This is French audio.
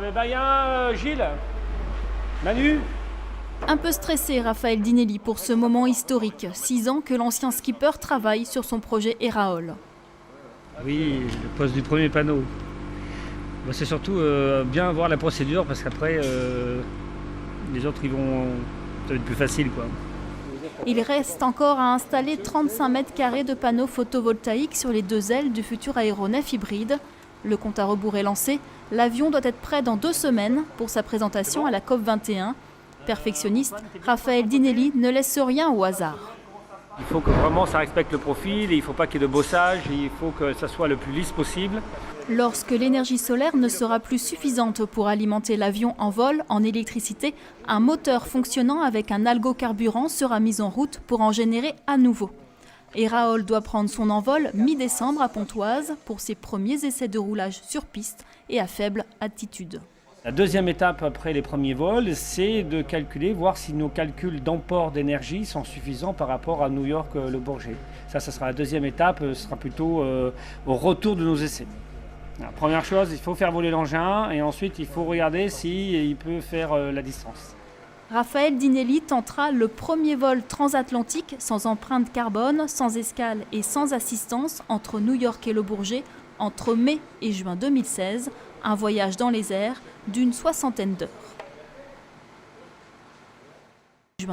Il y a Gilles, Manu. Un peu stressé, Raphaël Dinelli, pour ce moment historique. 6 ans que l'ancien skipper travaille sur son projet Eraol. Oui, le poste du premier panneau. C'est surtout bien voir la procédure parce qu'après, les autres, ça va être plus facile, quoi. Il reste encore à installer 35 mètres carrés de panneaux photovoltaïques sur les 2 ailes du futur aéronef hybride. Le compte à rebours est lancé. L'avion doit être prêt dans 2 semaines pour sa présentation à la COP21. Perfectionniste, Raphaël Dinelli ne laisse rien au hasard. Il faut que vraiment ça respecte le profil, et il ne faut pas qu'il y ait de bossage, et il faut que ça soit le plus lisse possible. Lorsque l'énergie solaire ne sera plus suffisante pour alimenter l'avion en vol en électricité, un moteur fonctionnant avec un algocarburant sera mis en route pour en générer à nouveau. Eraol doit prendre son envol mi-décembre à Pontoise pour ses premiers essais de roulage sur piste et à faible altitude. La deuxième étape après les premiers vols, c'est de calculer, voir si nos calculs d'emport d'énergie sont suffisants par rapport à New York-Le Bourget. Ça sera la deuxième étape, ce sera plutôt au retour de nos essais. La première chose, il faut faire voler l'engin et ensuite il faut regarder s'il peut faire la distance. Raphaël Dinelli tentera le premier vol transatlantique sans empreinte carbone, sans escale et sans assistance entre New York et Le Bourget entre mai et juin 2016. Un voyage dans les airs d'une 60aine d'heures.